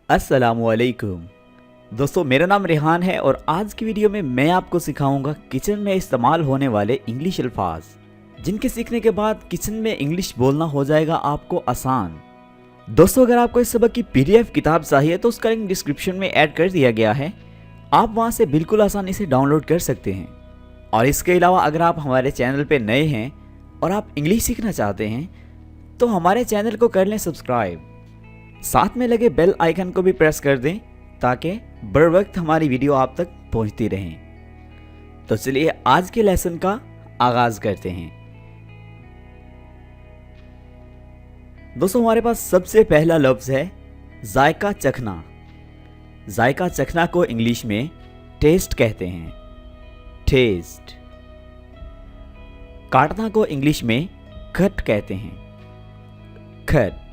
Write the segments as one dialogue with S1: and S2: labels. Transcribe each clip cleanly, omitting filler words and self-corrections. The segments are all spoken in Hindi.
S1: अस्सलामुअलैकुम दोस्तों, मेरा नाम रेहान है और आज की वीडियो में मैं आपको सिखाऊंगा किचन में इस्तेमाल होने वाले इंग्लिश अल्फाज, जिनके सीखने के बाद किचन में इंग्लिश बोलना हो जाएगा आपको आसान। दोस्तों, अगर आपको इस सबक की PDF किताब चाहिए तो उसका लिंक डिस्क्रिप्शन में ऐड कर दिया गया है। आप वहां से बिल्कुल आसानी से डाउनलोड कर सकते हैं। और इसके अलावा अगर आप हमारे चैनल पर नए हैं और आप इंग्लिश सीखना चाहते हैं तो हमारे चैनल को कर लें सब्सक्राइब। साथ में लगे बेल आइकन को भी प्रेस कर दें ताकि बर वक्त हमारी वीडियो आप तक पहुंचती रहें। तो चलिए आज के लेसन का आगाज करते हैं। दोस्तों, हमारे पास सबसे पहला लफ्ज है जायका चखना। जायका चखना को इंग्लिश में टेस्ट कहते हैं, टेस्ट। काटना को इंग्लिश में कट कहते हैं, कट।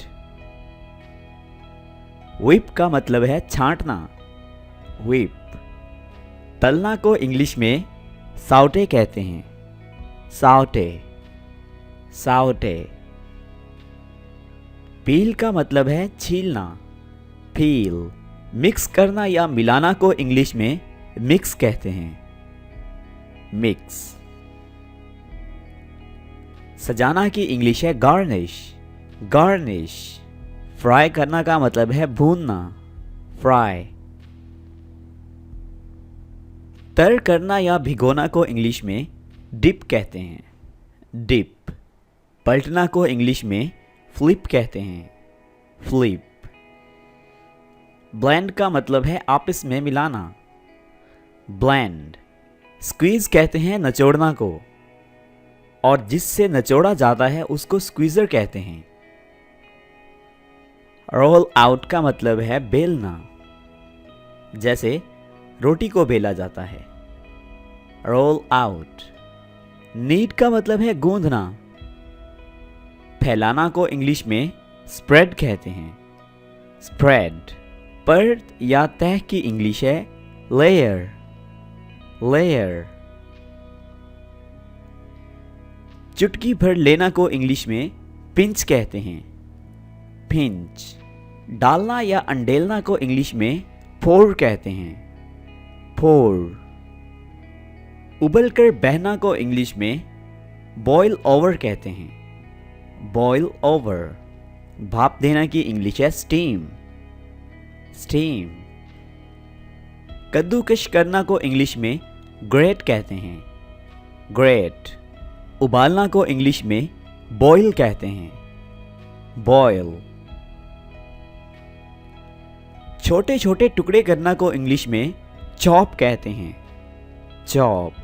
S1: व्हिप का मतलब है छांटना, व्हिप। तलना को इंग्लिश में साउटे कहते हैं, साउटे, साउटे। पील का मतलब है छीलना, पील। मिक्स करना या मिलाना को इंग्लिश में मिक्स कहते हैं, मिक्स। सजाना की इंग्लिश है गार्निश, गार्निश। फ्राई करना का मतलब है भूनना, फ्राई। तर करना या भिगोना को इंग्लिश में डिप कहते हैं, डिप। पलटना को इंग्लिश में फ्लिप कहते हैं, फ्लिप। ब्लेंड का मतलब है आपस में मिलाना, ब्लेंड। स्क्वीज कहते हैं नचोड़ना को, और जिससे नचोड़ा जाता है उसको स्क्वीजर कहते हैं। रोल आउट का मतलब है बेलना, जैसे रोटी को बेला जाता है, रोल आउट। नीड का मतलब है गूंदना। फैलाना को इंग्लिश में स्प्रेड कहते हैं, स्प्रेड। परत या तह की इंग्लिश है लेयर, लेयर। चुटकी भर लेना को इंग्लिश में पिंच कहते हैं, पिंच। डालना या अंडेलना को इंग्लिश में पोर कहते हैं, पोर। उबलकर बहना को इंग्लिश में बॉयल ओवर कहते हैं, बॉयल ओवर। भाप देना की इंग्लिश है स्टीम, स्टीम। कद्दूकश करना को इंग्लिश में ग्रेट कहते हैं, ग्रेट। उबालना को इंग्लिश में बॉयल कहते हैं, बॉयल। छोटे छोटे टुकड़े करना को इंग्लिश में चॉप कहते हैं, चॉप।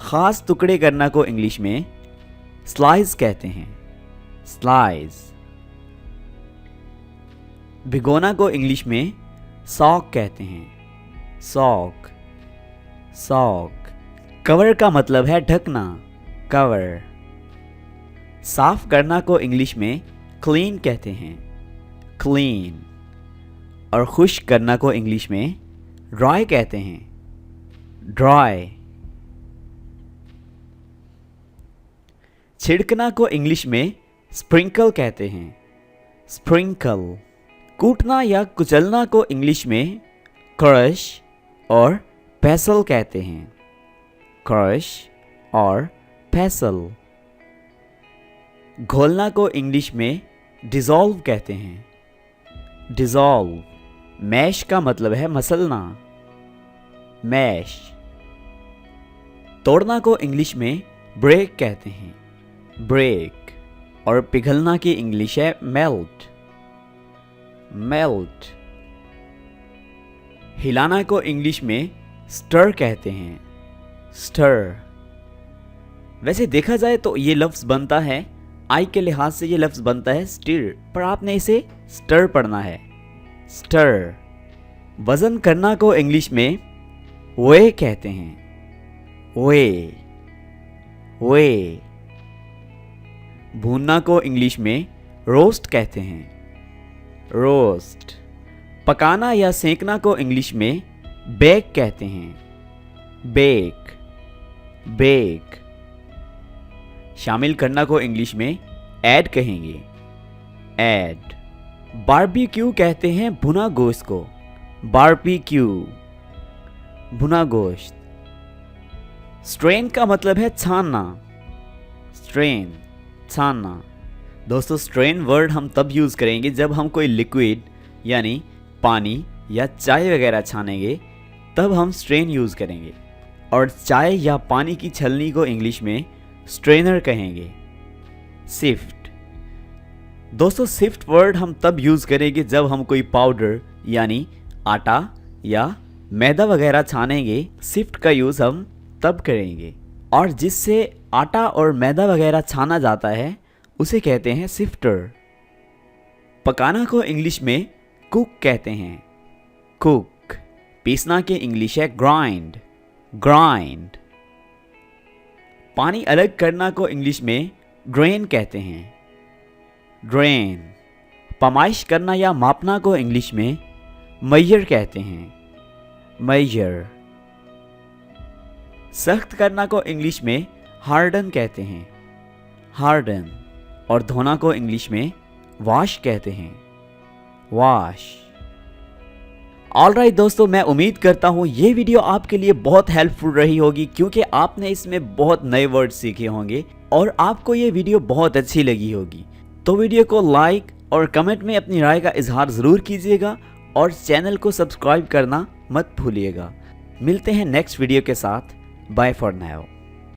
S1: खास टुकड़े करना को इंग्लिश में स्लाइस कहते हैं, स्लाइस। भिगोना को इंग्लिश में सॉक कहते हैं, सॉक, सॉक। कवर का मतलब है ढकना, कवर। साफ करना को इंग्लिश में क्लीन कहते हैं, क्लीन। और खुश्क करना को इंग्लिश में ड्राई कहते हैं, ड्राई। छिड़कना को इंग्लिश में स्प्रिंकल कहते हैं, स्प्रिंकल। कूटना या कुचलना को इंग्लिश में क्रश और पेसल कहते हैं, क्रश और पेसल। घोलना को इंग्लिश में डिसॉल्व कहते हैं, डिसॉल्व। मैश का मतलब है मसलना, मैश। तोड़ना को इंग्लिश में ब्रेक कहते हैं, ब्रेक। और पिघलना की इंग्लिश है मेल्ट, मेल्ट। हिलाना को इंग्लिश में स्टर कहते हैं, स्टर। वैसे देखा जाए तो ये लफ्ज बनता है, आई के लिहाज से ये लफ्ज बनता है स्टिर, पर आपने इसे स्टर पढ़ना है, स्टर। वजन करना को इंग्लिश में वे कहते हैं, वे, वे। भूनना को इंग्लिश में रोस्ट कहते हैं, रोस्ट। पकाना या सेंकना को इंग्लिश में बेक कहते हैं, बेक, बेक। शामिल करना को इंग्लिश में ऐड कहेंगे, ऐड। बारबेक्यू कहते हैं भुना गोश्त को, बारबेक्यू, भुना गोश्त। स्ट्रेन का मतलब है छानना, स्ट्रेन, छानना। दोस्तों स्ट्रेन वर्ड हम तब यूज़ करेंगे जब हम कोई लिक्विड यानी पानी या चाय वगैरह छानेंगे, तब हम स्ट्रेन यूज़ करेंगे। और चाय या पानी की छलनी को इंग्लिश में स्ट्रेनर कहेंगे। सिफ्ट, दोस्तों सिफ्ट वर्ड हम तब यूज़ करेंगे जब हम कोई पाउडर यानी आटा या मैदा वगैरह छानेंगे, सिफ्ट का यूज़ हम तब करेंगे। और जिससे आटा और मैदा वगैरह छाना जाता है उसे कहते हैं सिफ्टर। पकाना को इंग्लिश में कुक कहते हैं, कुक। पीसना के इंग्लिश है ग्राइंड, ग्राइंड। पानी अलग करना को इंग्लिश में ड्रेन कहते हैं, ड्रेन। पैमाइश करना या मापना को इंग्लिश में मेजर कहते हैं, मेजर। सख्त करना को इंग्लिश में हार्डन कहते हैं, हार्डन। और धोना को इंग्लिश में वॉश कहते हैं, वॉश। ऑलराइट दोस्तों, मैं उम्मीद करता हूँ ये वीडियो आपके लिए बहुत हेल्पफुल रही होगी, क्योंकि आपने इसमें बहुत नए वर्ड सीखे होंगे और आपको ये वीडियो बहुत अच्छी लगी होगी। तो वीडियो को लाइक और कमेंट में अपनी राय का इजहार ज़रूर कीजिएगा और चैनल को सब्सक्राइब करना मत भूलिएगा। मिलते हैं नेक्स्ट वीडियो के साथ। Bye for now.